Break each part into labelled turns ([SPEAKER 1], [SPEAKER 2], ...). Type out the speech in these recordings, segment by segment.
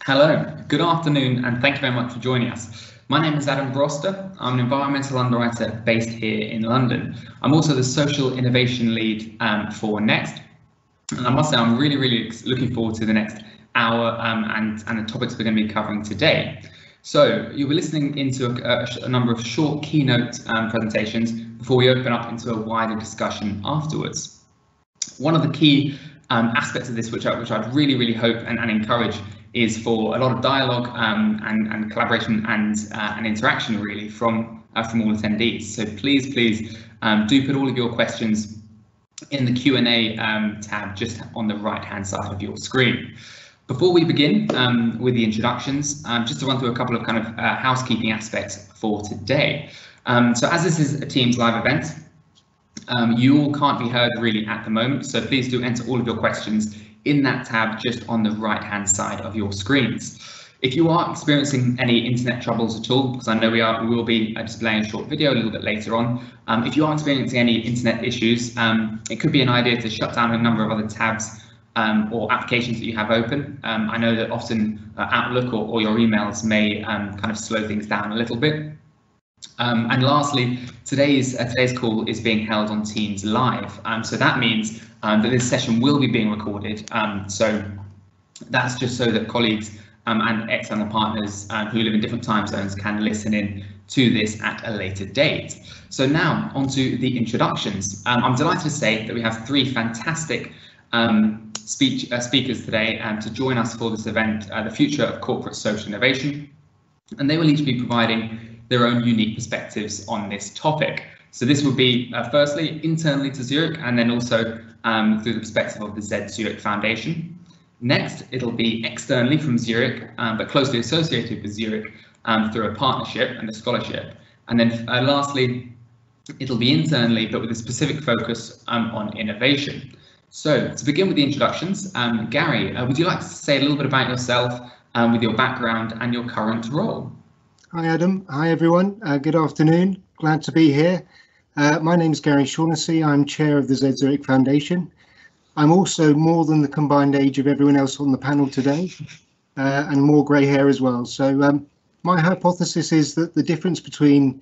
[SPEAKER 1] Hello, good afternoon, and thank you very much for joining us. My name is Adam Broster. I'm an environmental underwriter based here in London. I'm also the social innovation lead for Next. And I must say, I'm really looking forward to the next hour and the topics we're going to be covering today. So you'll be listening into a number of short keynote presentations before we open up into a wider discussion afterwards. One of the key aspects of this, which I'd really hope and encourage, is for a lot of dialogue and collaboration and interaction really from all attendees. So please do put all of your questions in the Q&A tab just on the right hand side of your screen. Before we begin with the introductions, just to run through a couple of kind of housekeeping aspects for today. So as this is a Teams live event, you all can't be heard really at the moment, so please do enter all of your questions in that tab just on the right hand side of your screens. If you are experiencing any internet troubles at all, because I know we will be displaying a short video a little bit later on, if you are experiencing any internet issues, it could be an idea to shut down a number of other tabs or applications that you have open. I know that often Outlook or your emails may kind of slow things down a little bit. And lastly, today's call is being held on Teams Live. So that means that this session will be being recorded. So that's just so that colleagues and external partners who live in different time zones can listen in to this at a later date. So now onto the introductions. I'm delighted to say that we have three fantastic speakers today to join us for this event, the future of corporate social innovation, and they will each be providing their own unique perspectives on this topic. So this will be firstly internally to Zurich, and then also through the perspective of the Zurich Foundation. Next, it'll be externally from Zurich, but closely associated with Zurich through a partnership and a scholarship. And then lastly, it'll be internally, but with a specific focus on innovation. So to begin with the introductions, Gary, would you like to say a little bit about yourself with your background and your current role?
[SPEAKER 2] Hi Adam, hi everyone, good afternoon, glad to be here. My name is Gary Shaughnessy, I'm chair of the Zurich Foundation. I'm also more than the combined age of everyone else on the panel today, and more grey hair as well. So my hypothesis is that the difference between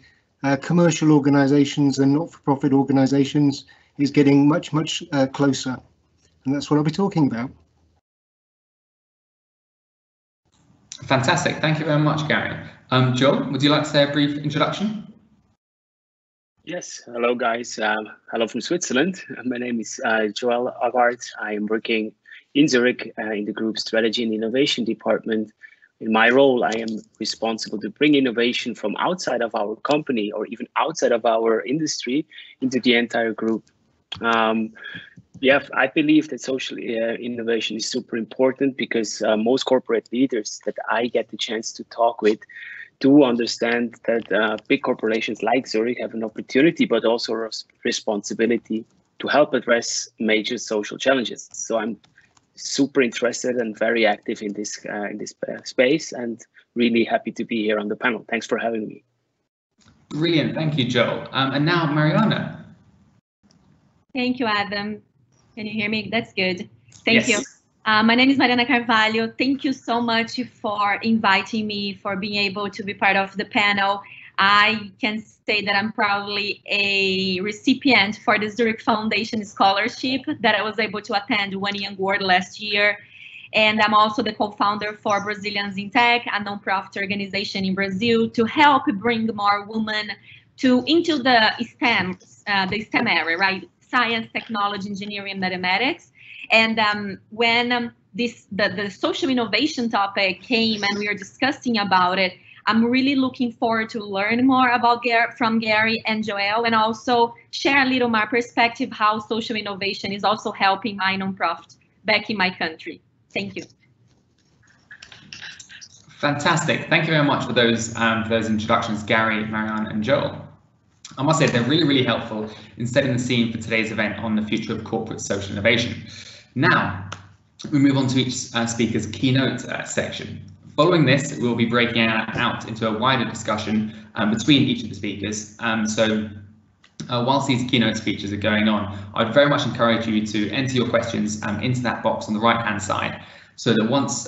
[SPEAKER 2] commercial organisations and not-for-profit organisations is getting much closer, and that's what I'll be talking about.
[SPEAKER 1] Fantastic, thank you very much, Gary. Joel, would you like to say a brief introduction?
[SPEAKER 3] Yes, hello guys, hello from Switzerland. My name is Joel Agard. I am working in Zurich in the group Strategy and Innovation Department. In my role, I am responsible to bring innovation from outside of our company or even outside of our industry into the entire group. Yeah, I believe that social innovation is super important because most corporate leaders that I get the chance to talk with do understand that big corporations like Zurich have an opportunity, but also a responsibility to help address major social challenges. So I'm super interested and very active in this space, and really happy to be here on the panel. Thanks for having me.
[SPEAKER 1] Brilliant, thank you, Joel. And now Mariana.
[SPEAKER 4] Thank you, Adam. Can you hear me? That's good. Thank
[SPEAKER 1] you.
[SPEAKER 4] My name is Mariana Carvalho. Thank you so much for inviting me, for being able to be part of the panel. I can say that I'm proudly a recipient for the Zurich Foundation Scholarship that I was able to attend one Young World last year. And I'm also the co-founder for Brazilians in Tech, a non-profit organization in Brazil to help bring more women into the STEM area, right? Science, technology, engineering, and mathematics. And when the social innovation topic came and we were discussing about it, I'm really looking forward to learn more about from Gary and Joel, and also share a little more perspective how social innovation is also helping my nonprofit back in my country. Thank you.
[SPEAKER 1] Fantastic. Thank you very much for those introductions, Gary, Mariana, and Joel. I must say they're really helpful in setting the scene for today's event on the future of corporate social innovation. Now, we move on to each speaker's keynote section. Following this, we'll be breaking out into a wider discussion between each of the speakers. Whilst these keynote speeches are going on, I'd very much encourage you to enter your questions into that box on the right-hand side, so that once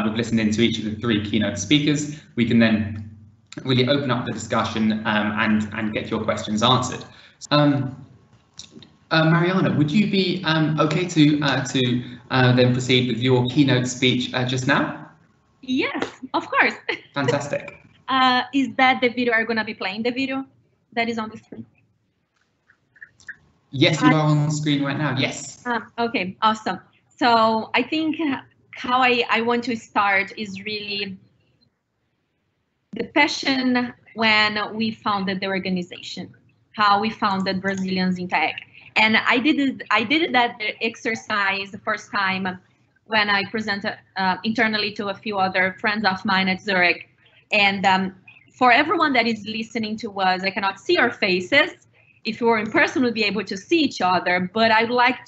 [SPEAKER 1] we've listened into each of the 3 keynote speakers, we can then really open up the discussion and get your questions answered. Mariana, would you be okay to then proceed with your keynote speech just now?
[SPEAKER 4] Yes, of course.
[SPEAKER 1] Fantastic.
[SPEAKER 4] Is that the video? Are you going to be playing the video that is on the screen?
[SPEAKER 1] Yes, you are on the screen right now. Yes.
[SPEAKER 4] Okay, awesome. So I think how I want to start is really the passion when we founded the organization, how we founded Brazilians in Tech. And I did that exercise the first time when I presented internally to a few other friends of mine at Zurich. And for everyone that is listening to us, I cannot see your faces. If you were in person, we'll be able to see each other. But I'd like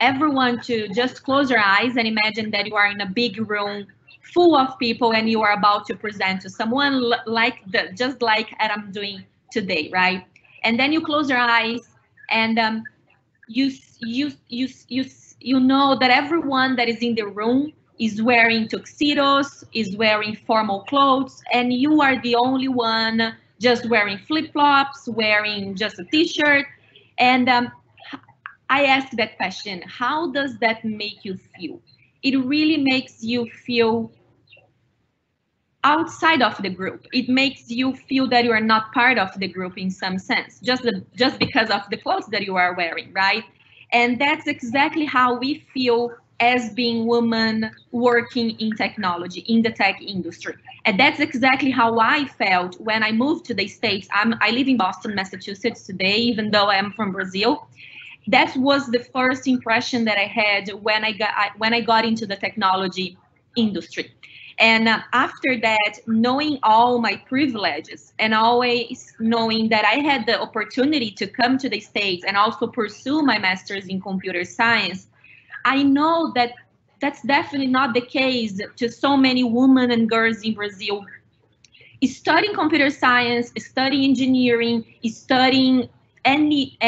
[SPEAKER 4] everyone to just close your eyes and imagine that you are in a big room full of people and you are about to present to someone just like I'm doing today, right? And then you close your eyes and you know that everyone that is in the room is wearing tuxedos, is wearing formal clothes, and you are the only one just wearing flip-flops, wearing just a t-shirt. And I asked that question, how does that make you feel? It really makes you feel outside of the group. It makes you feel that you are not part of the group in some sense, just because of the clothes that you are wearing, right? And that's exactly how we feel as being women working in technology, in the tech industry. And that's exactly how I felt when I moved to the States. I live in Boston, Massachusetts today, even though I am from Brazil. That was the first impression that I had when I got into the technology industry. And after that, knowing all my privileges and always knowing that I had the opportunity to come to the States and also pursue my master's in computer science, I know that that's definitely not the case to so many women and girls in Brazil. Studying computer science, studying engineering, studying any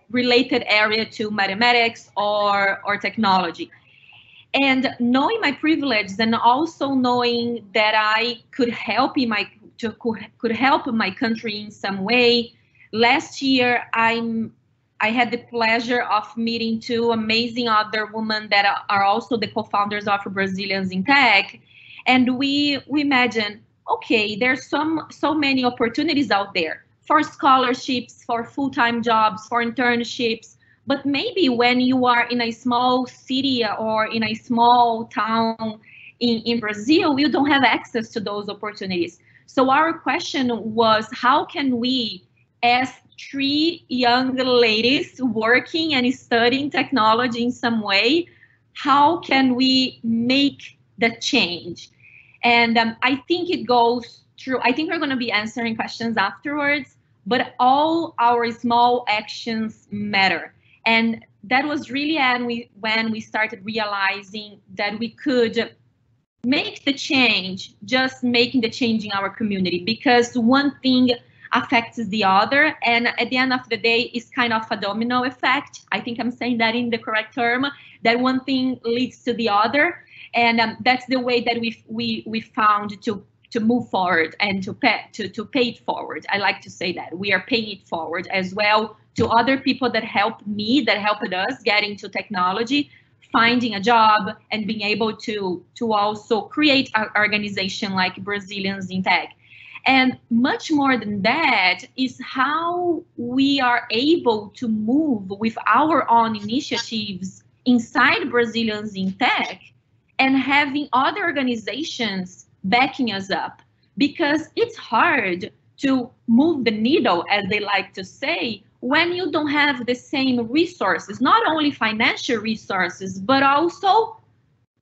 [SPEAKER 4] related area to mathematics or technology. And knowing my privilege and also knowing that I could help could help my country in some way. Last year, I had the pleasure of meeting 2 amazing other women that are also the co-founders of Brazilians in Tech. And we imagine, okay, there's so many opportunities out there for scholarships, for full-time jobs, for internships. But maybe when you are in a small city or in a small town in Brazil, you don't have access to those opportunities. So our question was, how can we, as 3 young ladies working and studying technology in some way, how can we make the change? And I think it goes through, I think we're going to be answering questions afterwards, but all our small actions matter. And that was really when we started realizing that we could make the change, just making the change in our community, because one thing affects the other. And at the end of the day, it's kind of a domino effect. I think I'm saying that in the correct term, that one thing leads to the other. And that's the way that we found to move forward and to pay it forward. I like to say that we are paying it forward as well to other people that helped me, that helped us get into technology, finding a job and being able to also create an organization like Brazilians in Tech. And much more than that is how we are able to move with our own initiatives inside Brazilians in Tech and having other organizations backing us up, because it's hard to move the needle, as they like to say, when you don't have the same resources, not only financial resources, but also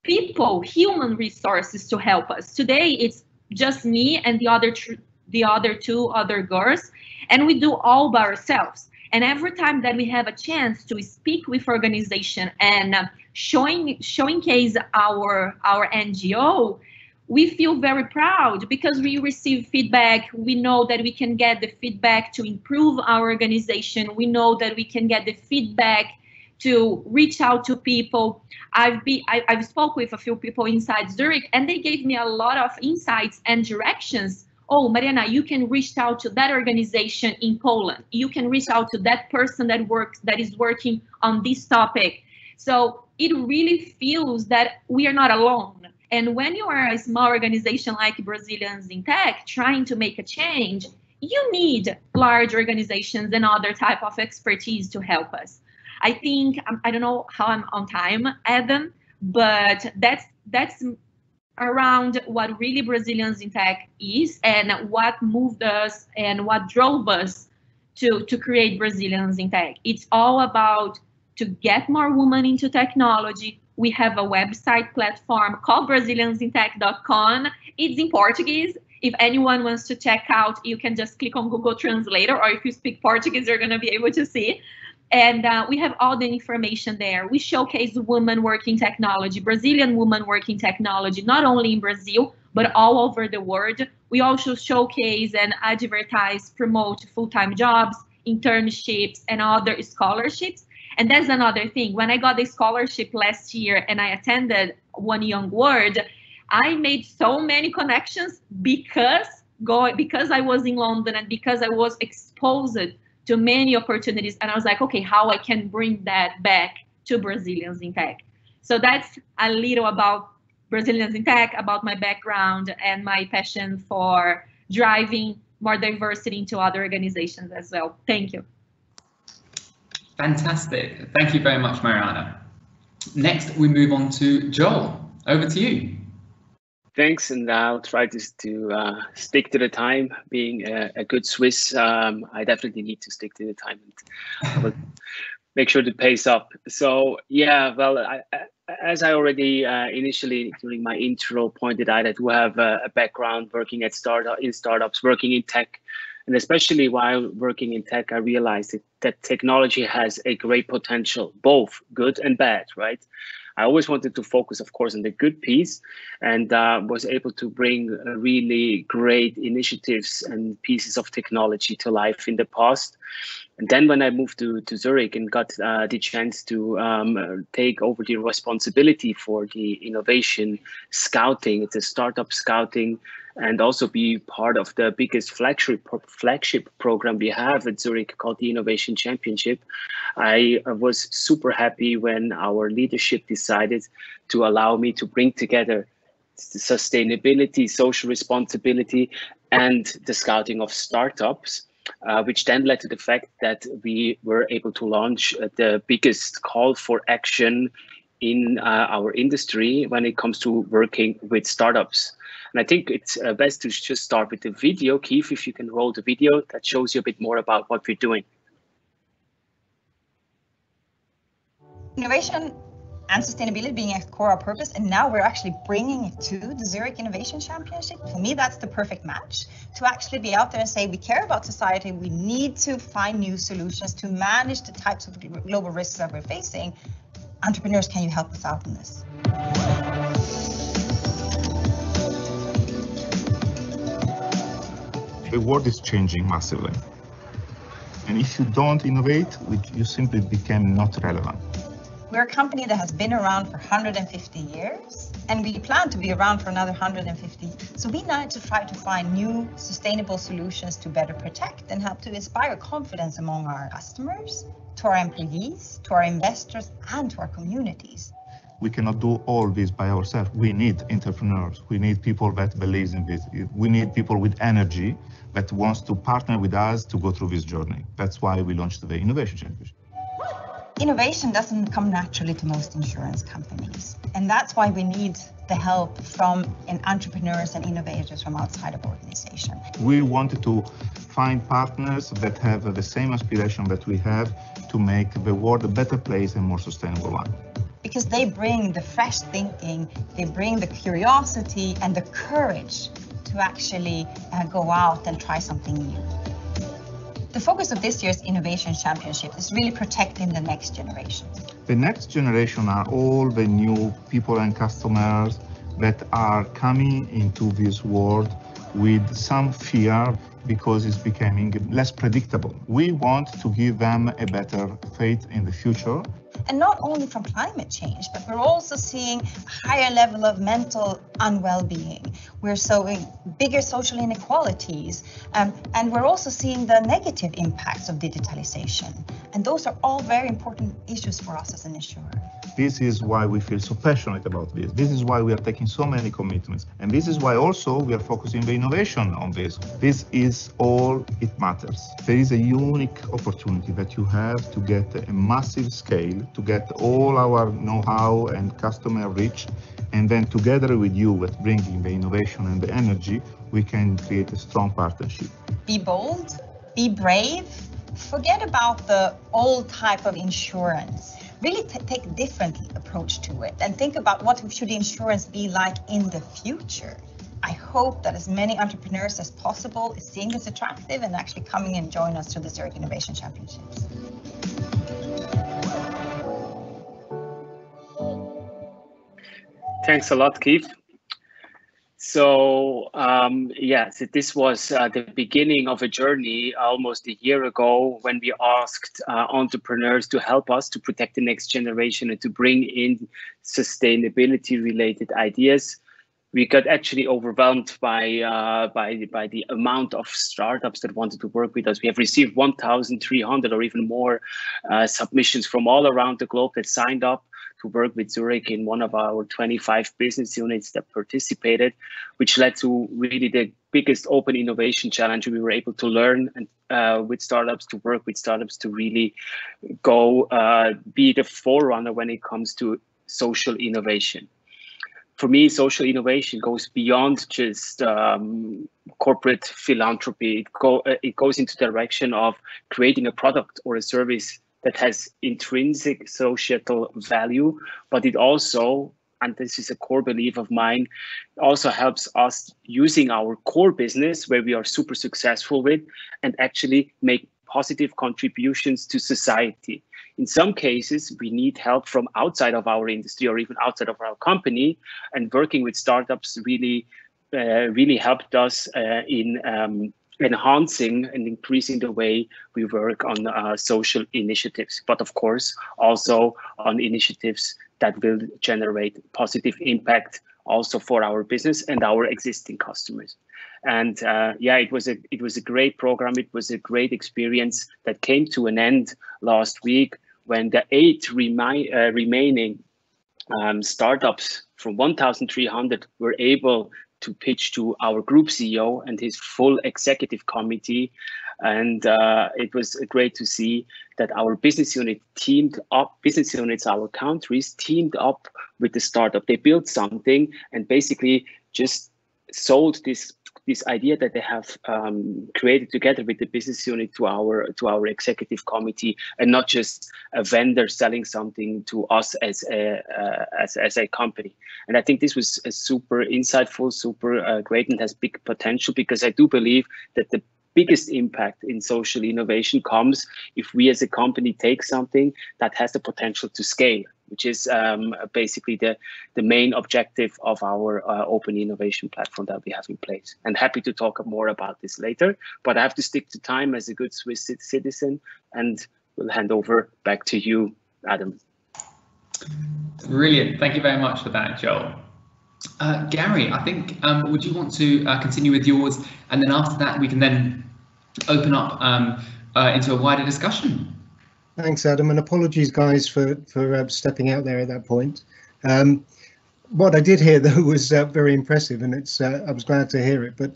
[SPEAKER 4] people, human resources to help us. Today, it's just me and the other 2 other girls, and we do all by ourselves. And every time that we have a chance to speak with organization and showcase our NGO, we feel very proud because we receive feedback. We know that we can get the feedback to improve our organization. We know that we can get the feedback to reach out to people. I've spoke with a few people inside Zurich, and they gave me a lot of insights and directions. Oh, Mariana, you can reach out to that organization in Poland. You can reach out to that person that is working on this topic. So it really feels that we are not alone. And when you are a small organization like Brazilians in Tech trying to make a change, you need large organizations and other type of expertise to help us. I think, I don't know how I'm on time, Adam, but that's around what really Brazilians in Tech is and what moved us and what drove us to create Brazilians in Tech. It's all about to get more women into technology. We have a website platform called braziliansintech.com. It's in Portuguese. If anyone wants to check out, you can just click on Google Translator, or if you speak Portuguese, you're going to be able to see. And we have all the information there. We showcase women working technology, Brazilian women working technology, not only in Brazil, but all over the world. We also showcase and advertise, promote full-time jobs, internships, and other scholarships. And that's another thing. When I got the scholarship last year and I attended One Young World, I made so many connections because I was in London and because I was exposed to many opportunities. And I was like, okay, how I can bring that back to Brazilians in Tech. So that's a little about Brazilians in Tech, about my background and my passion for driving more diversity into other organizations as well. Thank you.
[SPEAKER 1] Fantastic. Thank you very much, Mariana. Next, we move on to Joel. Over to you.
[SPEAKER 3] Thanks, and I'll try to stick to the time. Being a good Swiss, I definitely need to stick to the time and make sure to pace up. So yeah, well, as I already initially during my intro pointed out, I do have a background working in startups, working in tech. And especially while working in tech, I realized that technology has a great potential, both good and bad, right? I always wanted to focus, of course, on the good piece, and was able to bring really great initiatives and pieces of technology to life in the past. And then when I moved to Zurich and got the chance to take over the responsibility for the innovation scouting, it's a startup scouting, and also be part of the biggest flagship program we have at Zurich called the Innovation Championship. I was super happy when our leadership decided to allow me to bring together sustainability, social responsibility, and the scouting of startups, which then led to the fact that we were able to launch the biggest call for action in our industry when it comes to working with startups. And I think it's best to just start with the video. Keith, if you can roll the video, that shows you a bit more about what we're doing.
[SPEAKER 5] Innovation and sustainability being at core our purpose, and now we're actually bringing it to the Zurich Innovation Championship. For me, that's the perfect match to actually be out there and say we care about society, we need to find new solutions to manage the types of global risks that we're facing. Entrepreneurs, can you help us out in this?
[SPEAKER 6] The world is changing massively. And if you don't innovate, you simply become not relevant.
[SPEAKER 5] We're a company that has been around for 150 years, and we plan to be around for another 150. So we need to try to find new sustainable solutions to better protect and help to inspire confidence among our customers, to our employees, to our investors, and to our communities.
[SPEAKER 6] We cannot do all this by ourselves. We need entrepreneurs. We need people that believe in this. We need people with energy that wants to partner with us to go through this journey. That's why we launched the Innovation Championship.
[SPEAKER 5] Innovation doesn't come naturally to most insurance companies. And that's why we need the help from entrepreneurs and innovators from outside of organization.
[SPEAKER 6] We wanted to find partners that have the same aspiration that we have to make the world a better place and more sustainable one.
[SPEAKER 5] Because they bring the fresh thinking, they bring the curiosity and the courage to actually go out and try something new. The focus of this year's Innovation Championship is really protecting the next generation.
[SPEAKER 6] The next generation are all the new people and customers that are coming into this world with some fear because it's becoming less predictable. We want to give them a better faith in the future.
[SPEAKER 5] And not only from climate change, but we're also seeing a higher level of mental unwell-being. We're seeing bigger social inequalities, and we're also seeing the negative impacts of digitalization. And those are all very important issues for us as an insurer.
[SPEAKER 6] This is why we feel so passionate about this. This is why we are taking so many commitments. And this is why also we are focusing the innovation on this. This is all it matters. There is a unique opportunity that you have to get a massive scale, to get all our know-how and customer reach. And then together with you, with bringing the innovation and the energy, we can create a strong partnership.
[SPEAKER 5] Be bold, be brave, forget about the old type of insurance. Really take a different approach to it and think about what should insurance be like in the future. I hope that as many entrepreneurs as possible is seeing this attractive and actually coming and join us to the Zurich Innovation Championships.
[SPEAKER 3] Thanks a lot, Keith. So so this was the beginning of a journey almost a year ago when we asked entrepreneurs to help us to protect the next generation and to bring in sustainability related ideas. We got actually overwhelmed by the amount of startups that wanted to work with us. We have received 1,300 or even more submissions from all around the globe that signed up to work with Zurich in one of our 25 business units that participated, which led to really the biggest open innovation challenge. We were able to learn and with startups, to work with startups to really go be the forerunner when it comes to social innovation. For me, social innovation goes beyond just corporate philanthropy. It goes into the direction of creating a product or a service that has intrinsic societal value, but it also, and this is a core belief of mine, also helps us using our core business where we are super successful with and actually make positive contributions to society. In some cases, we need help from outside of our industry or even outside of our company, and working with startups really helped us in enhancing and increasing the way we work on social initiatives, but of course also on initiatives that will generate positive impact also for our business and our existing customers. And it was a great program. It was a great experience that came to an end last week when the 8 remaining startups from 1,300 were able to pitch to our group CEO and his full executive committee. And it was great to see that our business unit teamed up, business units, our countries teamed up with the startup. They built something and basically just sold this idea that they have created together with the business unit to our executive committee, and not just a vendor selling something to us as a company. And I think this was a super insightful, super great, and has big potential, because I do believe that the biggest impact in social innovation comes if we as a company take something that has the potential to scale, which is basically the main objective of our open innovation platform that we have in place. And happy to talk more about this later, but I have to stick to time as a good Swiss citizen, and we'll hand over back to you, Adam.
[SPEAKER 1] Brilliant. Thank you very much for that, Joel. Gary, I think, would you want to continue with yours? And then after that, we can then open up into a wider discussion.
[SPEAKER 2] Thanks, Adam, and apologies, guys, for stepping out there at that point. What I did hear, though, was very impressive, and I was glad to hear it. But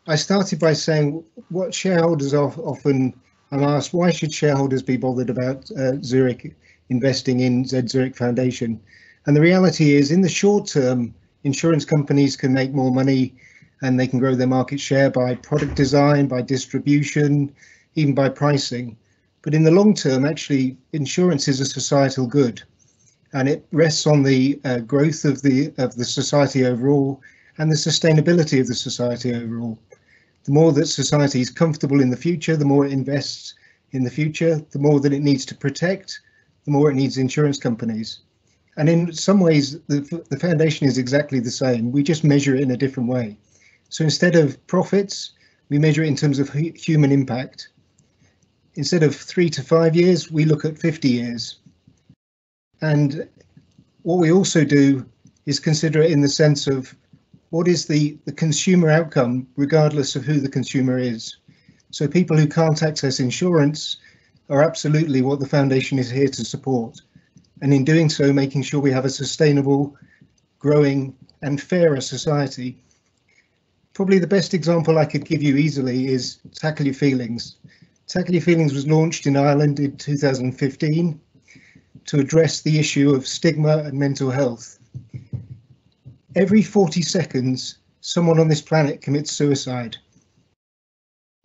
[SPEAKER 2] I started by saying what shareholders often I'm asked, why should shareholders be bothered about Zurich investing in Z Zurich Foundation? And the reality is, in the short term, insurance companies can make more money and they can grow their market share by product design, by distribution, even by pricing. But in the long term, actually, insurance is a societal good, and it rests on the growth of the society overall and the sustainability of the society overall. The more that society is comfortable in the future, the more it invests in the future, the more that it needs to protect, the more it needs insurance companies. And in some ways, the foundation is exactly the same. We just measure it in a different way. So instead of profits, we measure it in terms of human impact. Instead of 3 to 5 years, we look at 50 years. And what we also do is consider it in the sense of what is the consumer outcome, regardless of who the consumer is. So people who can't access insurance are absolutely what the foundation is here to support. And in doing so, making sure we have a sustainable, growing and fairer society. Probably the best example I could give you easily is Tackle Your Feelings. Tackle Your Feelings was launched in Ireland in 2015 to address the issue of stigma and mental health. Every 40 seconds, someone on this planet commits suicide.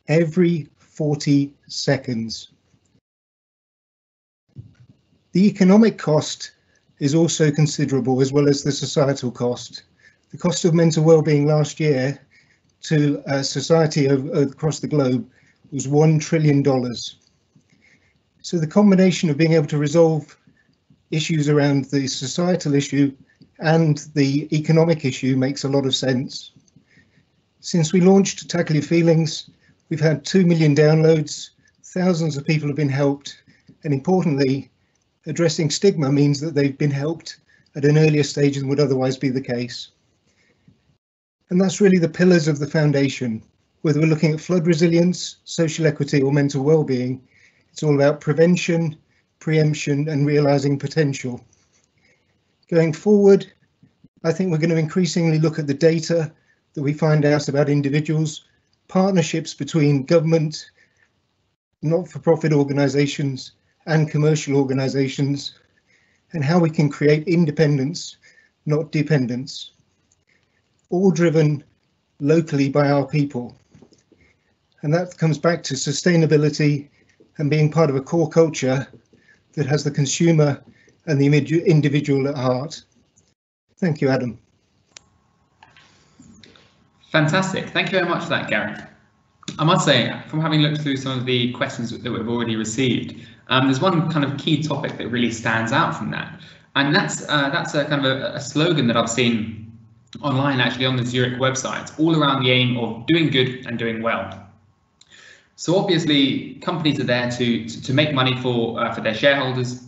[SPEAKER 2] Every 40 seconds. The economic cost is also considerable, as well as the societal cost. The cost of mental well-being last year to society across the globe was $1 trillion. So the combination of being able to resolve issues around the societal issue and the economic issue makes a lot of sense. Since we launched Tackle Your Feelings, we've had 2 million downloads, thousands of people have been helped, and importantly, addressing stigma means that they've been helped at an earlier stage than would otherwise be the case. And that's really the pillars of the foundation. Whether we're looking at flood resilience, social equity or mental well-being, it's all about prevention, preemption and realising potential. Going forward, I think we're going to increasingly look at the data that we find out about individuals, partnerships between government, not-for-profit organisations and commercial organisations, and how we can create independence, not dependence, all driven locally by our people. And that comes back to sustainability and being part of a core culture that has the consumer and the individual at heart. Thank you, Adam.
[SPEAKER 1] Fantastic. Thank you very much for that, Gary. I must say, from having looked through some of the questions that we've already received, there's one kind of key topic that really stands out from that. And that's a kind of a slogan that I've seen online, actually on the Zurich website, all around the aim of doing good and doing well. So obviously, companies are there to make money for their shareholders,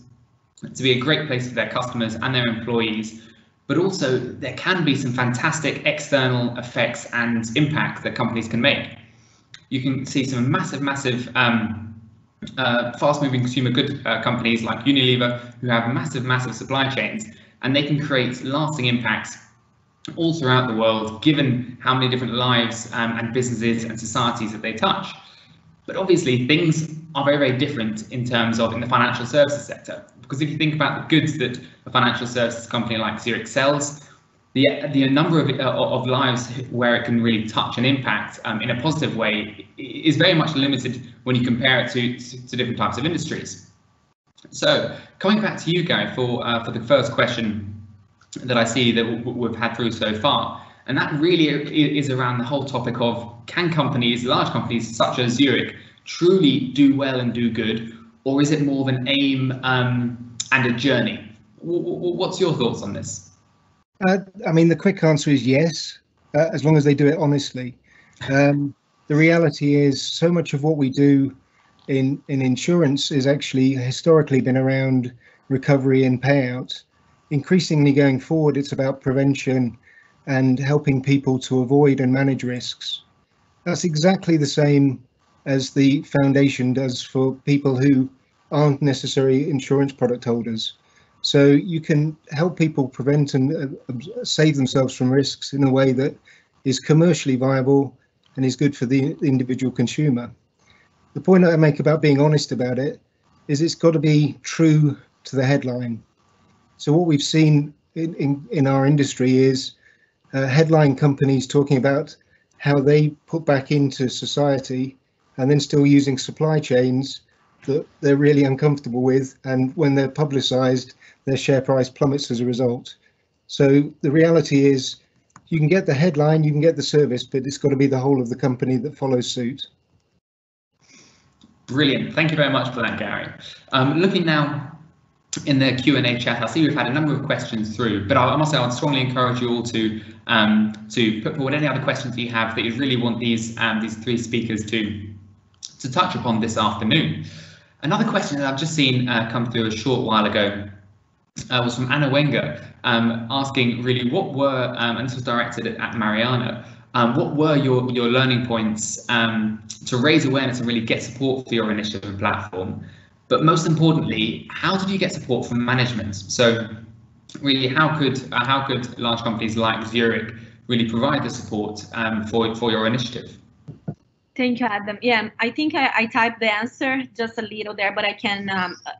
[SPEAKER 1] to be a great place for their customers and their employees, but also there can be some fantastic external effects and impact that companies can make. You can see some massive fast-moving consumer good companies like Unilever, who have massive supply chains, and they can create lasting impacts all throughout the world, given how many different lives and businesses and societies that they touch. But obviously, things are very different in terms of in the financial services sector, because if you think about the goods that a financial services company like Zurich sells, the number of lives where it can really touch and impact in a positive way is very much limited when you compare it to different types of industries. So coming back to you, Gary, for the first question that I see that we've had through so far, and that really is around the whole topic of, can companies, large companies such as Zurich, truly do well and do good, or is it more of an aim and a journey? What's your thoughts on this?
[SPEAKER 2] I mean, the quick answer is yes, as long as they do it honestly. The reality is so much of what we do in insurance is actually historically been around recovery and payout. Increasingly going forward, it's about prevention and helping people to avoid and manage risks. That's exactly the same as the foundation does for people who aren't necessarily insurance product holders. So you can help people prevent and save themselves from risks in a way that is commercially viable and is good for the individual consumer. The point that I make about being honest about it is it's got to be true to the headline. So what we've seen in our industry is headline companies talking about how they put back into society and then still using supply chains that they're really uncomfortable with, and when they're publicized, their share price plummets as a result. So the reality is you can get the headline, you can get the service, but it's got to be the whole of the company that follows suit.
[SPEAKER 1] Brilliant. Thank you very much for that, Gary. Looking now in the Q&A chat, I see we've had a number of questions through, but I must say I would strongly encourage you all to put forward any other questions you have that you really want these three speakers to touch upon this afternoon. Another question that I've just seen come through a short while ago was from Anna Wenger, asking really what were, and this was directed at Mariana, what were your learning points to raise awareness and really get support for your initiative and platform? But most importantly, how did you get support from management? So really, how could large companies like Zurich really provide the support for your initiative?
[SPEAKER 4] Thank you, Adam. Yeah, I think I typed the answer just a little there, but I can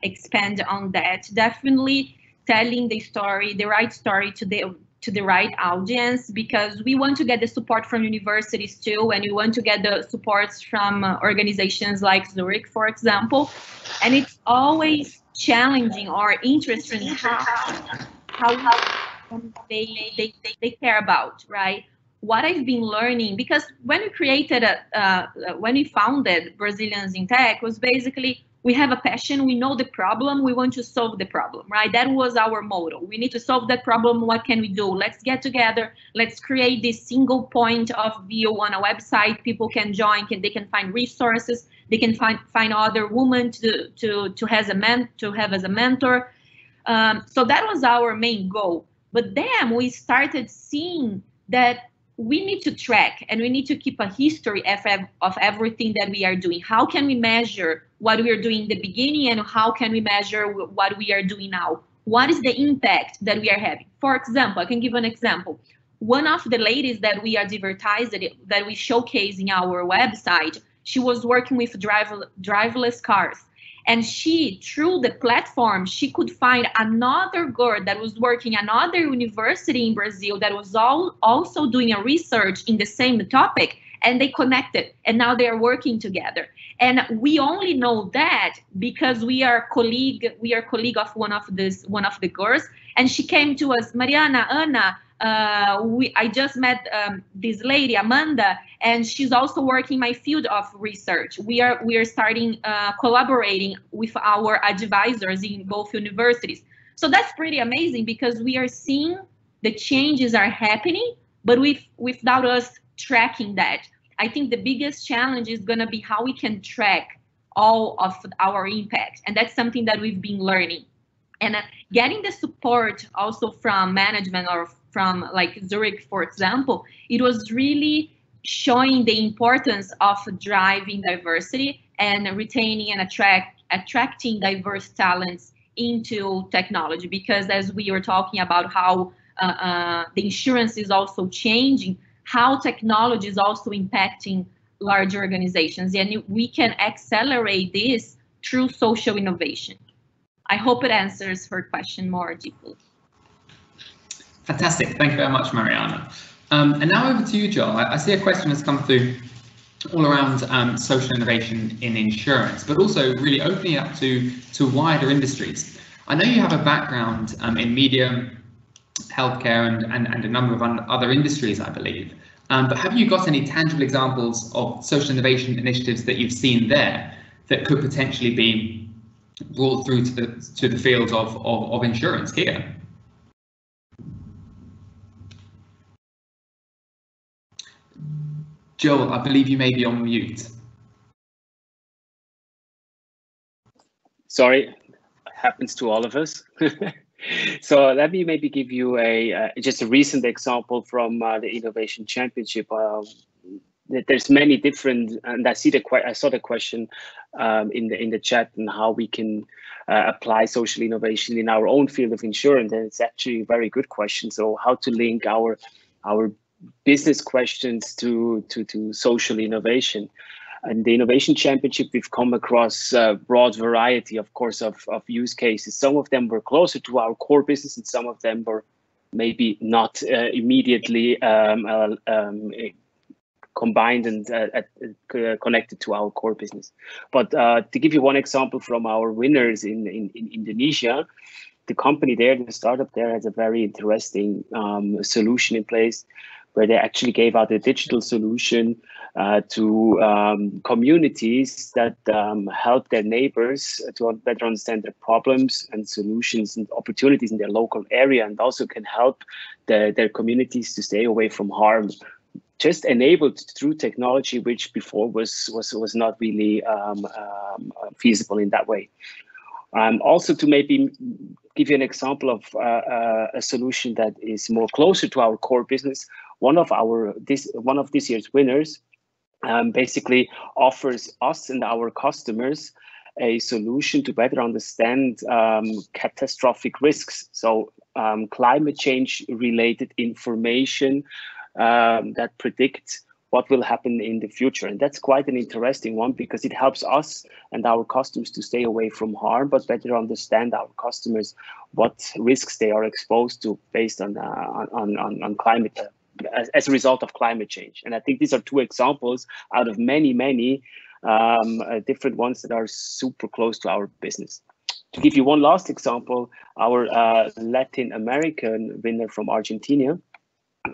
[SPEAKER 4] expand on that. Definitely telling the story, the right story to the right audience, because we want to get the support from universities too, and we want to get the supports from organizations like Zurich, for example. And it's always challenging or interesting how they care about, right? What I've been learning, because when we created when we founded Brazilians in Tech, was basically we have a passion, we know the problem, we want to solve the problem, right? That was our motto. We need to solve that problem. What can we do? Let's get together. Let's create this single point of view on a website. People can join. They can find resources. They can find other women to have as a mentor. So that was our main goal. But then we started seeing that we need to track and we need to keep a history of everything that we are doing. How can we measure what we are doing in the beginning, and how can we measure what we are doing now? What is the impact that we are having? For example, I can give an example. One of the ladies that we advertised, that we showcase in our website, she was working with driverless cars. And she, through the platform, she could find another girl that was working at another university in Brazil that was also doing a research in the same topic, and they connected, and now they are working together. And we only know that because we are colleague of one of the girls, and she came to us, Mariana, Anna, I just met this lady, Amanda, and she's also working my field of research. We are starting collaborating with our advisors in both universities. So that's pretty amazing, because we are seeing the changes are happening, but without us tracking that. I think the biggest challenge is going to be how we can track all of our impact, and that's something that we've been learning. And getting the support also from management or from like Zurich, for example, it was really showing the importance of driving diversity and retaining and attracting diverse talents into technology. Because as we were talking about how the insurance is also changing, how technology is also impacting large organizations, and we can accelerate this through social innovation. I hope it answers her question more deeply.
[SPEAKER 1] Fantastic. Thank you very much, Mariana. And now over to you, Joel. I see a question has come through all around social innovation in insurance, but also really opening up to wider industries. I know you have a background in media, healthcare, and a number of other industries, I believe. But have you got any tangible examples of social innovation initiatives that you've seen there that could potentially be brought through to the field of insurance here? Joel, I believe you may be on mute.
[SPEAKER 3] Sorry, happens to all of us. So let me maybe give you just a recent example from the Innovation Championship. There's many different, and I saw the question in the chat, and how we can apply social innovation in our own field of insurance, and it's actually a very good question. So how to link our business questions to social innovation. And the Innovation Championship, we've come across a broad variety, of course, of use cases. Some of them were closer to our core business, and some of them were maybe not immediately combined and connected to our core business. But to give you one example from our winners in Indonesia, the company there, the startup there, has a very interesting solution in place, where they actually gave out a digital solution to communities that help their neighbors to better understand their problems and solutions and opportunities in their local area, and also can help their communities to stay away from harm, just enabled through technology, which before was not really feasible in that way. Also, to maybe give you an example of a solution that is more closer to our core business, one of this year's winners basically offers us and our customers a solution to better understand catastrophic risks. So climate change related information that predicts what will happen in the future. And that's quite an interesting one because it helps us and our customers to stay away from harm, but better understand our customers, what risks they are exposed to based on climate, as a result of climate change. And I think these are two examples out of many, many different ones that are super close to our business. To give you one last example, our Latin American winner from Argentina,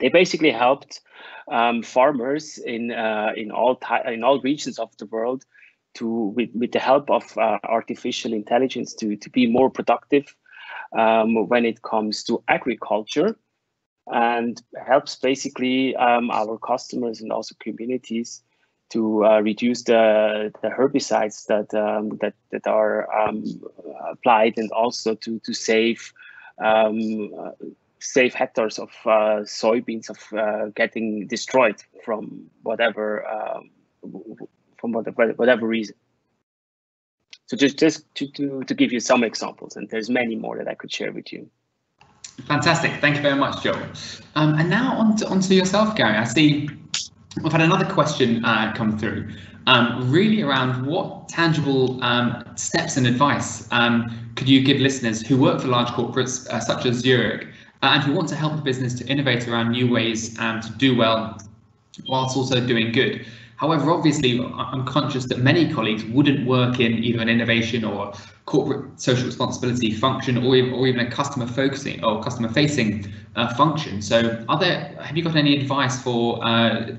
[SPEAKER 3] they basically helped farmers in all regions of the world to, with the help of artificial intelligence, to be more productive when it comes to agriculture, and helps basically our customers and also communities to reduce the herbicides that are applied, and also to save hectares of soybeans of getting destroyed from whatever reason. So just to give you some examples, and there's many more that I could share with you.
[SPEAKER 1] Fantastic, thank you very much, Joel. And now onto yourself, Gary. I see we've had another question come through, really around what tangible steps and advice could you give listeners who work for large corporates such as Zurich, and who want to help the business to innovate around new ways to do well whilst also doing good. However, obviously, I'm conscious that many colleagues wouldn't work in either an innovation or corporate social responsibility function, or even a customer facing function. So have you got any advice for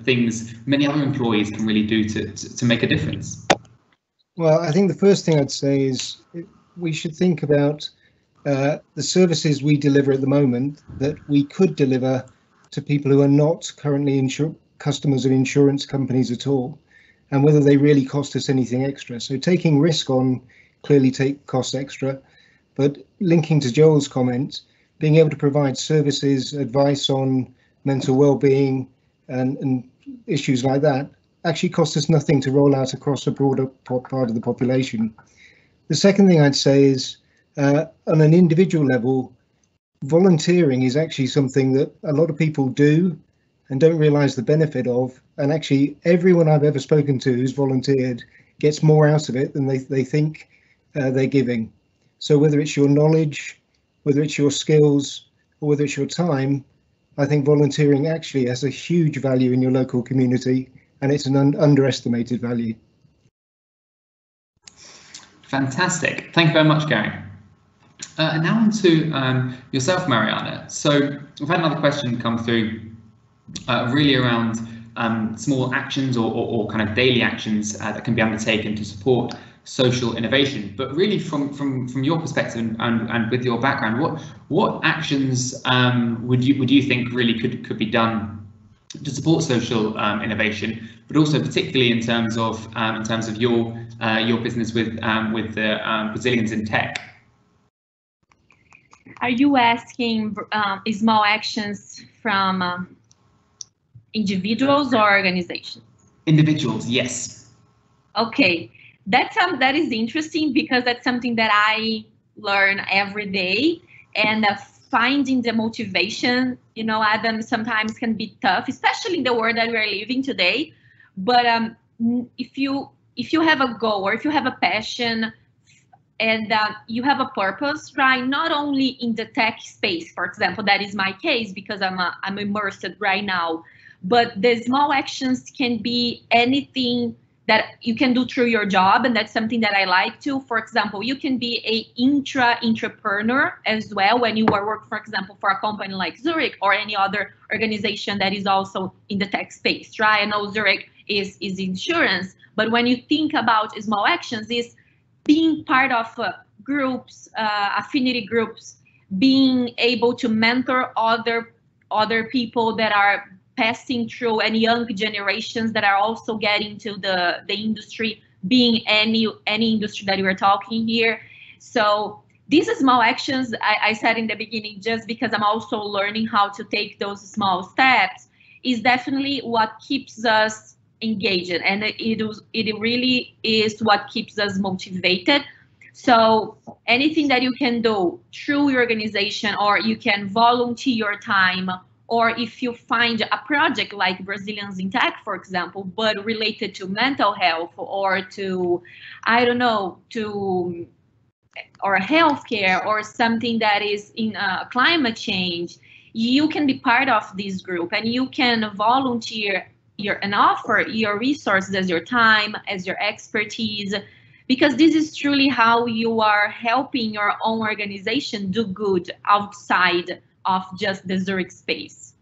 [SPEAKER 1] things many other employees can really do to make a difference?
[SPEAKER 2] Well, I think the first thing I'd say is we should think about the services we deliver at the moment that we could deliver to people who are not currently customers of insurance companies at all, and whether they really cost us anything extra. So taking risk on clearly costs extra, but linking to Joel's comment, being able to provide services, advice on mental well-being and issues like that actually costs us nothing to roll out across a broader part of the population. The second thing I'd say is on an individual level, volunteering is actually something that a lot of people do and don't realise the benefit of. And actually, everyone I've ever spoken to who's volunteered gets more out of it than they think they're giving. So whether it's your knowledge, whether it's your skills, or whether it's your time, I think volunteering actually has a huge value in your local community, and it's an underestimated value.
[SPEAKER 1] Fantastic. Thank you very much, Gary. And now on to yourself, Mariana. So we've had another question come through really around small actions or kind of daily actions that can be undertaken to support social innovation. But really from your perspective and with your background, what actions would you think really could be done to support social innovation, but also particularly in terms of your business with the Brazilians in tech?
[SPEAKER 4] Are you asking small actions from individuals or organizations? Individuals,
[SPEAKER 1] yes.
[SPEAKER 4] Okay, that is interesting, because that's something that I learn every day, and finding the motivation, Adam, sometimes can be tough, especially in the world that we're living today. But if you have a goal, or if you have a passion, and you have a purpose, right? Not only in the tech space, for example, that is my case because I'm immersed right now. But the small actions can be anything that you can do through your job, and that's something that I like to. For example, you can be a entrepreneur as well when you work, for example, for a company like Zurich or any other organization that is also in the tech space, right? I know Zurich is insurance, but when you think about small actions, is being part of groups, affinity groups, being able to mentor other people that are passing through, and young generations that are also getting to the industry, being any industry that we're talking here, So these small actions, I said in the beginning, just because I'm also learning how to take those small steps, is definitely what keeps us engaged, and it really is what keeps us motivated. So anything that you can do through your organization, or you can volunteer your time, or if you find a project like Brazilians in Tech, for example, but related to mental health, or to, I don't know, to or healthcare, or something that is in climate change, you can be part of this group, and you can volunteer and offer your resources as your time, as your expertise, because this is truly how you are helping your own organization do good outside of just the Zurich space.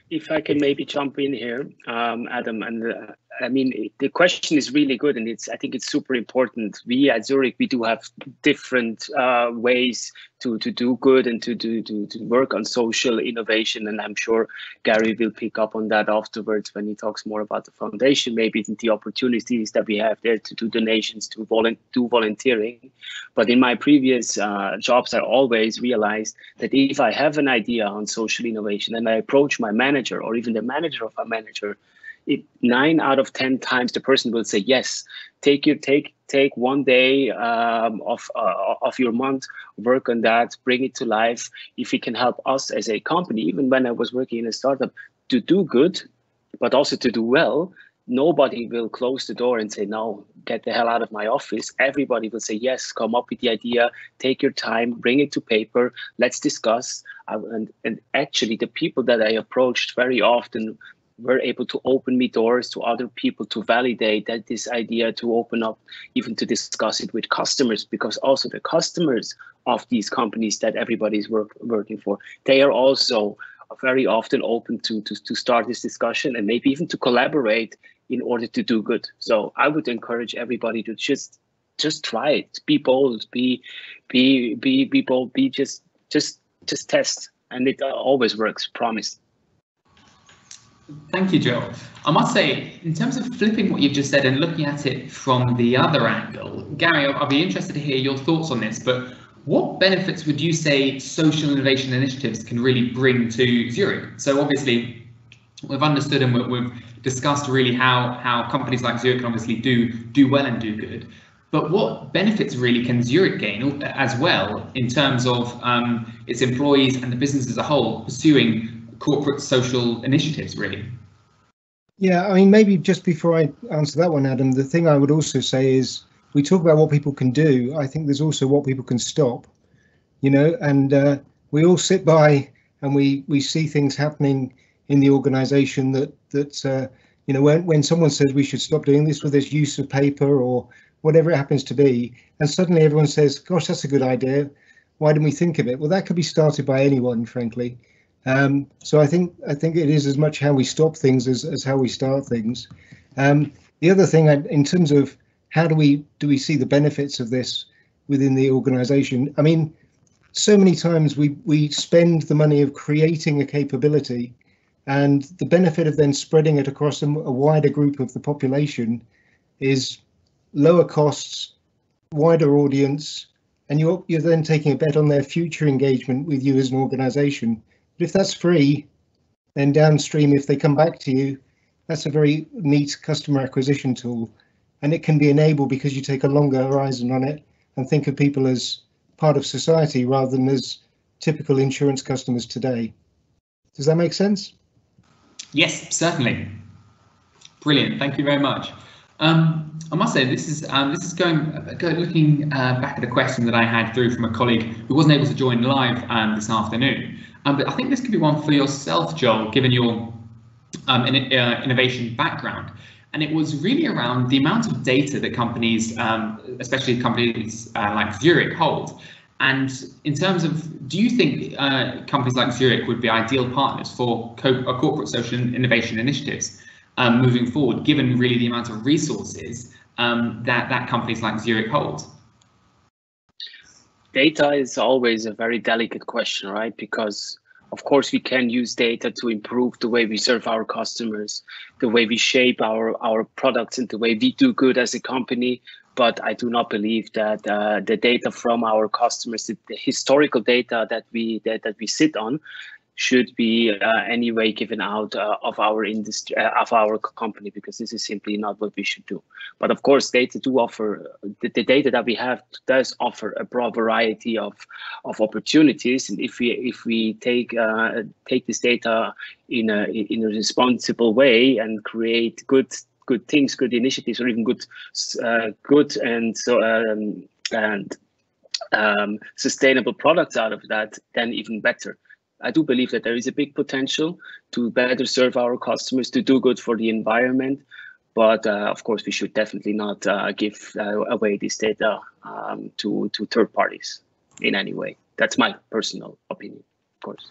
[SPEAKER 3] If I can maybe jump in here, Adam, and I mean, the question is really good, and I think it's super important. We at Zurich, we do have different ways to do good and to work on social innovation, and I'm sure Gary will pick up on that afterwards when he talks more about the foundation, maybe the opportunities that we have there to do donations, to do volunteering. But in my previous jobs, I always realized that if I have an idea on social innovation and I approach my manager, or even the manager of a manager, 9 out of 10 times the person will say yes. Take 1 day of your month, work on that, bring it to life. If it can help us as a company, even when I was working in a startup, to do good, but also to do well, nobody will close the door and say, no, get the hell out of my office. Everybody will say, yes, come up with the idea, take your time, bring it to paper, let's discuss. And actually, the people that I approached very often were able to open me doors to other people to validate that this idea, to open up, even to discuss it with customers, because also the customers of these companies that everybody's working for, they are also very often open to start this discussion and maybe even to collaborate in order to do good. So I would encourage everybody to just try it, be bold, be bold, just test, and it always works, promise.
[SPEAKER 1] Thank you, Joel. I must say, in terms of flipping what you've just said and looking at it from the other angle, Gary, I'll be interested to hear your thoughts on this, but what benefits would you say social innovation initiatives can really bring to Zurich? So obviously, we've understood and we've discussed really how companies like Zurich can obviously do well and do good. But what benefits really can Zurich gain as well in terms of its employees and the business as a whole pursuing corporate social initiatives, really?
[SPEAKER 2] Yeah, I mean, maybe just before I answer that one, Adam, the thing I would also say is, we talk about what people can do. I think there's also what people can stop, you know, and we all sit by and we see things happening in the organization that you know, when someone says we should stop doing this with this use of paper or whatever it happens to be, and suddenly everyone says, gosh, that's a good idea. Why didn't we think of it? Well, that could be started by anyone, frankly. So I think it is as much how we stop things as how we start things. The other thing, in terms of how do we see the benefits of this within the organization? I mean, so many times we spend the money of creating a capability, and the benefit of then spreading it across a wider group of the population is lower costs, wider audience, and you're then taking a bet on their future engagement with you as an organization. But if that's free, then downstream, if they come back to you, that's a very neat customer acquisition tool. And it can be enabled because you take a longer horizon on it and think of people as part of society rather than as typical insurance customers today. Does that make sense?
[SPEAKER 1] Yes, certainly. Brilliant. Thank you very much. I must say, this is looking back at a question that I had through from a colleague who wasn't able to join live this afternoon. But I think this could be one for yourself, Joel, given your innovation background. And it was really around the amount of data that companies, especially companies like Zurich, hold. And in terms of, do you think companies like Zurich would be ideal partners for corporate social innovation initiatives moving forward, given really the amount of resources that companies like Zurich hold?
[SPEAKER 3] Data is always a very delicate question, right? Because of course we can use data to improve the way we serve our customers, the way we shape our products, and the way we do good as a company. but I do not believe that the data from our customers, the historical data that we sit on, should be any way given out of our industry, of our company, because this is simply not what we should do. But of course, data do offer, the data that we have does offer a broad variety of opportunities. And if we take this data in a responsible way and create good things, good initiatives, or even good and sustainable products out of that, then even better. I do believe that there is a big potential to better serve our customers, to do good for the environment. But of course, we should definitely not give away this data to third parties in any way. That's my personal opinion, of course.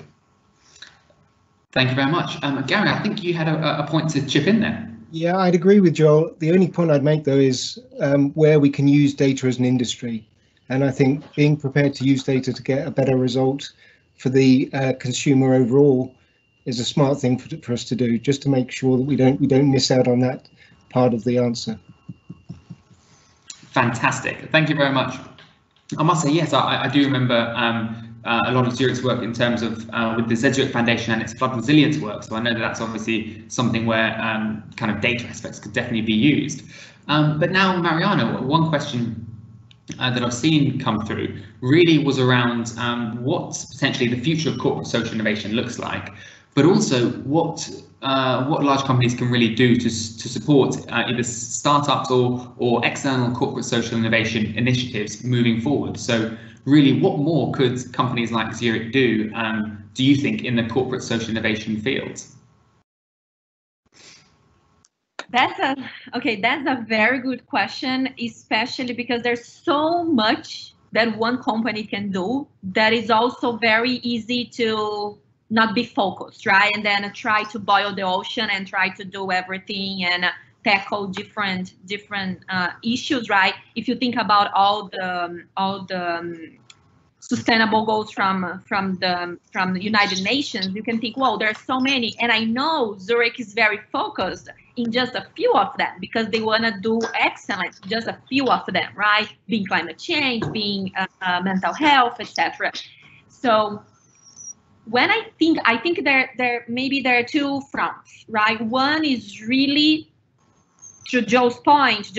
[SPEAKER 1] Thank you very much. Gary, I think you had a point to chip in there.
[SPEAKER 2] Yeah, I'd agree with Joel. The only point I'd make, though, is where we can use data as an industry. And I think being prepared to use data to get a better result for the consumer overall is a smart thing for us to do, just to make sure that we don't miss out on that part of the answer.
[SPEAKER 1] Fantastic. Thank you very much. I must say, yes, I do remember a lot of Zurich's work in terms of with the Zurich Foundation and its flood resilience work. So I know that that's obviously something where kind of data aspects could definitely be used. But now, Mariana, one question that I've seen come through really was around what potentially the future of corporate social innovation looks like, but also what large companies can really do to support either startups or external corporate social innovation initiatives moving forward. So really, what more could companies like Zurich do you think, in the corporate social innovation field?
[SPEAKER 4] That's a very good question, especially because there's so much that one company can do that is also very easy to not be focused, right? And then try to boil the ocean and try to do everything and tackle different issues, right? If you think about all the sustainable goals from the United Nations, you can think, well, there's so many, and I know Zurich is very focused in just a few of them because they want to do excellence, just a few of them, right? Being climate change, being mental health, etc. So when I think there are two fronts, right? One is really, to Joel's point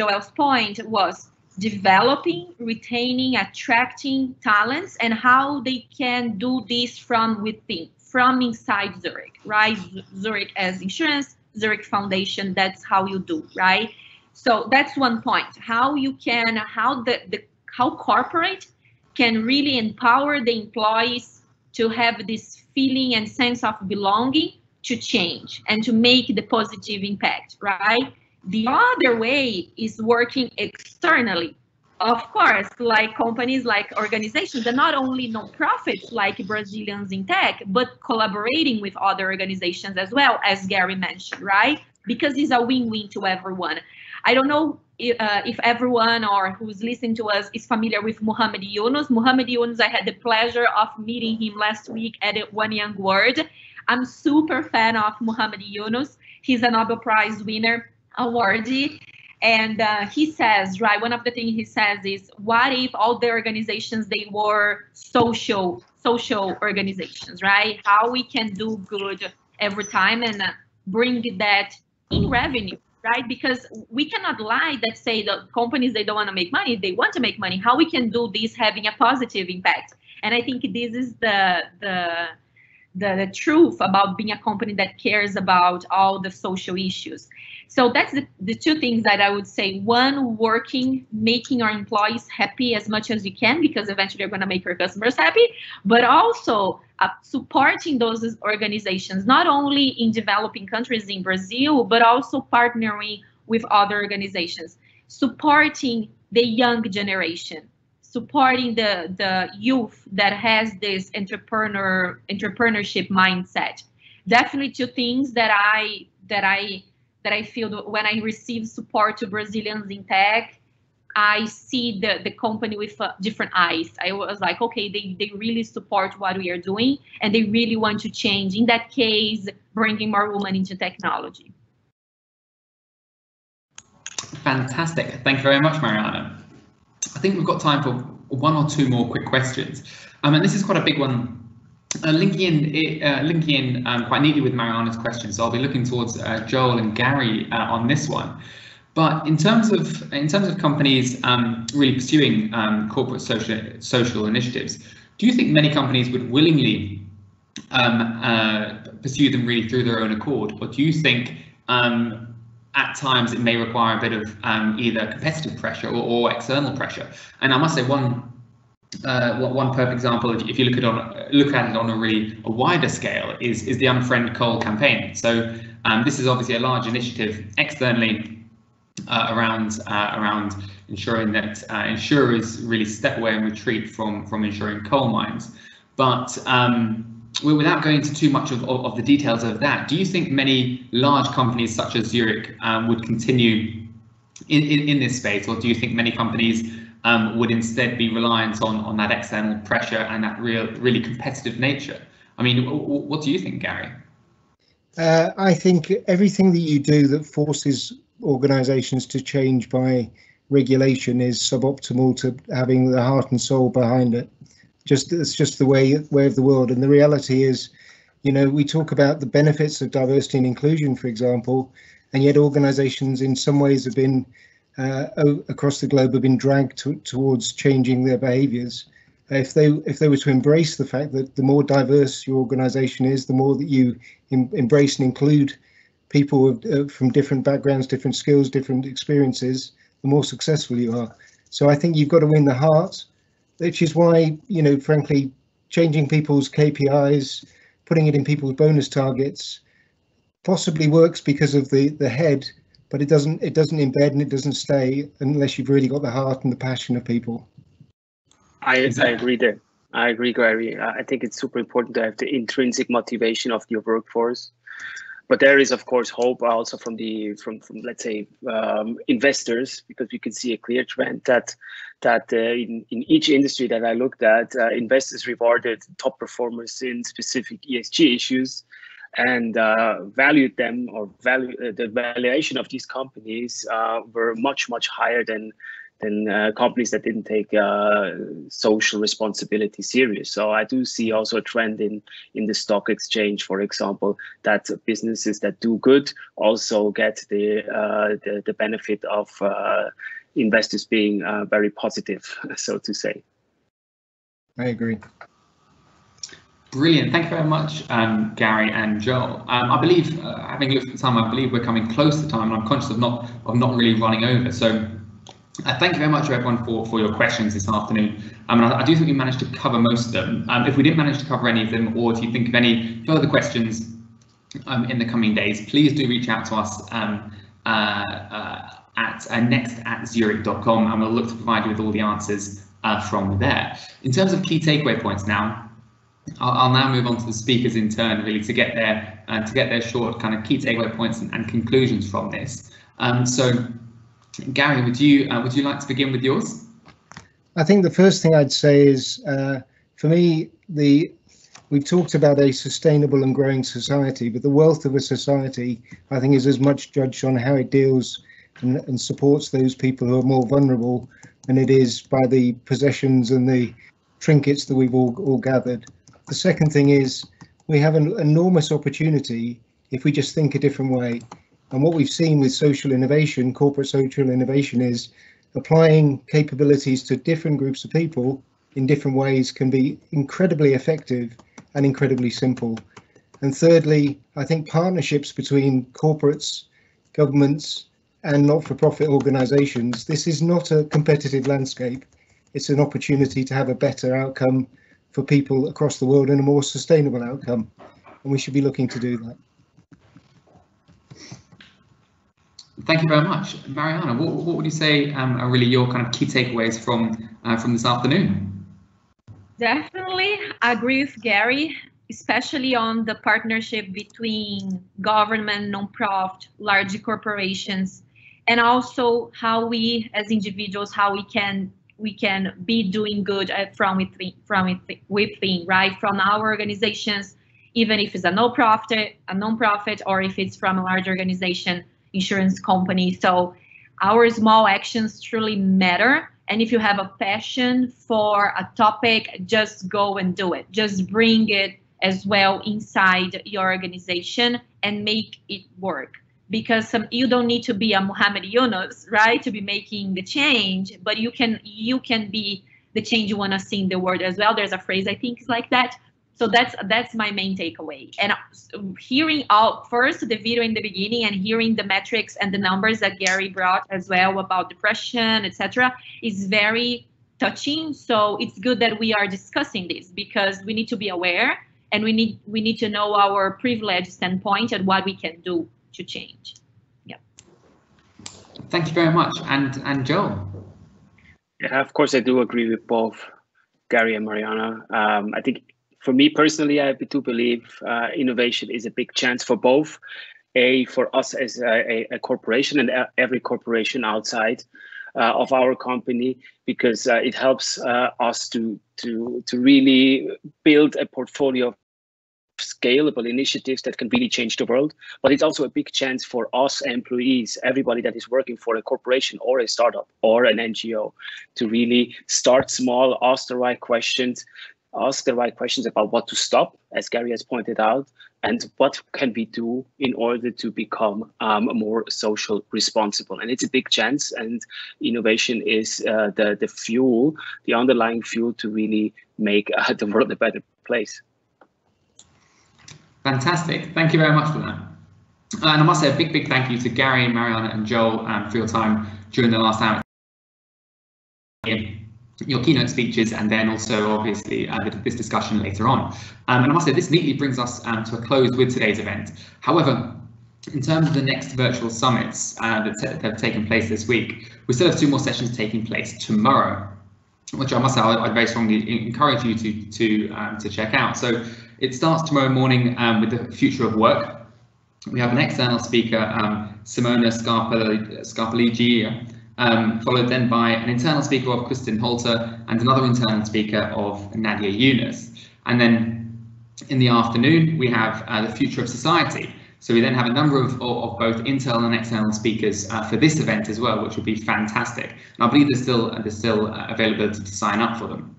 [SPEAKER 4] was developing, retaining, attracting talents, and how they can do this from within, from inside Zurich, right? Zurich as insurance, Zurich Foundation, that's how you do, right? So that's one point. How corporate can really empower the employees to have this feeling and sense of belonging to change and to make the positive impact, right? The other way is working externally. Of course, like companies, like organizations, and not only non-profits like Brazilians in Tech, but collaborating with other organizations as well, as Gary mentioned, right? Because it's a win-win to everyone. I don't know if everyone or who's listening to us is familiar with Muhammad Yunus. Muhammad Yunus, I had the pleasure of meeting him last week at One Young World. I'm super fan of Muhammad Yunus. He's a Nobel Prize winner, awardee. And he says, right, one of the things he says is, what if all the organizations, they were social organizations, right? How we can do good every time and bring that in revenue, right? Because we cannot lie that say the companies, they don't want to make money, they want to make money. How we can do this having a positive impact? And I think this is the truth about being a company that cares about all the social issues. So that's the two things that I would say. One, working, making our employees happy as much as you can, because eventually you're going to make your customers happy, but also supporting those organizations, not only in developing countries in Brazil, but also partnering with other organizations, supporting the young generation, supporting the youth that has this entrepreneurship mindset. Definitely two things that I feel that when I receive support to Brazilians in tech, I see the company with different eyes. I was like, okay, they really support what we are doing, and they really want to change. In that case, bringing more women into technology.
[SPEAKER 1] Fantastic. Thank you very much, Mariana. I think we've got time for one or two more quick questions. And this is quite a big one, linking in quite neatly with Mariana's question. So I'll be looking towards Joel and Gary on this one. But in terms of companies really pursuing corporate social initiatives, do you think many companies would willingly pursue them really through their own accord, or do you think at times it may require a bit of either competitive pressure or external pressure? And I must say one perfect example, if you look at it on a wider scale, is the Unfriend Coal campaign. So this is obviously a large initiative externally around ensuring that insurers really step away and retreat from insuring coal mines. But without going into too much of the details of that, do you think many large companies such as Zurich would continue in this space, or do you think many companies would instead be reliant on that external pressure and that really competitive nature? I mean, what do you think, Gary?
[SPEAKER 2] I think everything that you do that forces organisations to change by regulation is suboptimal to having the heart and soul behind it. It's just the way of the world. And the reality is, you know, we talk about the benefits of diversity and inclusion, for example, and yet organisations in some ways have been across the globe have been dragged towards changing their behaviours. If they were to embrace the fact that the more diverse your organisation is, the more that you embrace and include people from different backgrounds, different skills, different experiences, the more successful you are. So I think you've got to win the heart, which is why, you know, frankly, changing people's KPIs, putting it in people's bonus targets, possibly works because of the head, but it doesn't embed and it doesn't stay unless you've really got the heart and the passion of people.
[SPEAKER 3] I agree there. I agree, Gary. I think it's super important to have the intrinsic motivation of your workforce. But there is, of course, hope also from let's say investors, because we can see a clear trend that in each industry that I looked at, investors rewarded top performers in specific ESG issues and valued them, or the valuation of these companies were much higher than companies that didn't take social responsibility serious. So I do see also a trend in the stock exchange, for example, that businesses that do good also get the benefit of investors being very positive, so to say.
[SPEAKER 2] I agree.
[SPEAKER 1] Brilliant. Thank you very much, Gary and Joel. I believe, having looked at the time, I believe we're coming close to time, and I'm conscious of not really running over. So thank you very much, everyone, for your questions this afternoon. I do think we managed to cover most of them. If we didn't manage to cover any of them, or if you think of any further questions in the coming days, please do reach out to us at next@zurich.com, and we'll look to provide you with all the answers from there. In terms of key takeaway points now, I'll now move on to the speakers in turn, really, to get their short kind of key takeaway points and conclusions from this. So, Gary, would you like to begin with yours?
[SPEAKER 2] I think the first thing I'd say is, for me, we've talked about a sustainable and growing society, but the wealth of a society, I think, is as much judged on how it deals and supports those people who are more vulnerable than it is by the possessions and the trinkets that we've all gathered. The second thing is, we have an enormous opportunity if we just think a different way. And what we've seen with social innovation, corporate social innovation, is applying capabilities to different groups of people in different ways can be incredibly effective and incredibly simple. And thirdly, I think partnerships between corporates, governments, and not-for-profit organisations, this is not a competitive landscape. It's an opportunity to have a better outcome for people across the world and a more sustainable outcome. And we should be looking to do that.
[SPEAKER 1] Thank you very much. Mariana, what would you say are really your kind of key takeaways from this afternoon?
[SPEAKER 4] Definitely agree with Gary, especially on the partnership between government, non-profit, large corporations, and also how we as individuals, how we can be doing good from within, right? From our organizations, even if it's a non-profit, or if it's from a large organization, insurance company. So our small actions truly matter. And if you have a passion for a topic, just go and do it. Just bring it as well inside your organization and make it work. Because you don't need to be a Muhammad Yunus, right, to be making the change, but you can be the change you want to see in the world as well. There's a phrase I think is like that. So that's my main takeaway. And hearing first the video in the beginning and hearing the metrics and the numbers that Gary brought as well about depression, etc., is very touching. So it's good that we are discussing this, because we need to be aware, and we need to know our privileged standpoint and what we can do to change. Yeah.
[SPEAKER 1] Thank you very much. And Joel.
[SPEAKER 3] Yeah, of course, I do agree with both Gary and Mariana. I think, for me personally, I do believe innovation is a big chance for both, for us as a corporation and every corporation outside of our company, because it helps us to really build a portfolio of scalable initiatives that can really change the world. But it's also a big chance for us employees, everybody that is working for a corporation or a startup or an NGO, to really start small, ask the right questions about what to stop, as Gary has pointed out, and what can we do in order to become more social responsible. And it's a big chance, and innovation is the fuel, the underlying fuel to really make the world a better place.
[SPEAKER 1] Fantastic. Thank you very much for that. And I must say a big thank you to Gary, Mariana and Joel for your time during the last hour. Your keynote speeches, and then also obviously this discussion later on. And I must say this neatly brings us to a close with today's event. However, in terms of the next virtual summits that have taken place this week, we still have 2 more sessions taking place tomorrow, which I must say I'd very strongly encourage you to check out. So it starts tomorrow morning with the future of work. We have an external speaker, Simona Scarpaligi, followed then by an internal speaker of Kristin Holter and another internal speaker of Nadia Yunus. And then in the afternoon, we have the future of society. So we then have a number of both internal and external speakers for this event as well, which would be fantastic. And I believe there's still availability to sign up for them.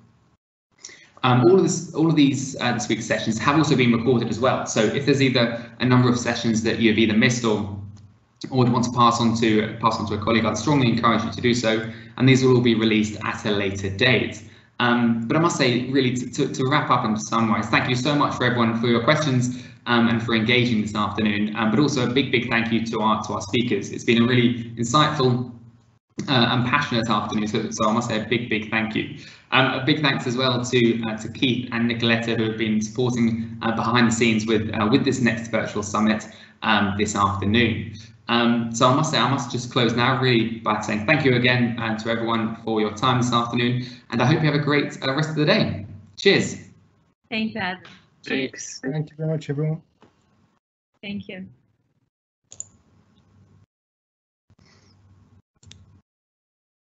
[SPEAKER 1] All of these this week's sessions have also been recorded as well. So if there's either a number of sessions that you've either missed or would want to pass on to a colleague, I'd strongly encourage you to do so. And these will all be released at a later date. But I must say, really, to wrap up and to summarize, thank you so much for everyone for your questions and for engaging this afternoon. But also a big thank you to our speakers. It's been a really insightful and passionate afternoon, so I must say a big thank you. A big thanks as well to Keith and Nicoletta, who have been supporting behind the scenes with this next virtual summit this afternoon. So I must just close now really by saying thank you again to everyone for your time this afternoon, and I hope you have a great rest of the day. Cheers.
[SPEAKER 4] Thanks, Adam.
[SPEAKER 3] Thanks.
[SPEAKER 2] Thank you very much, everyone.
[SPEAKER 4] Thank you.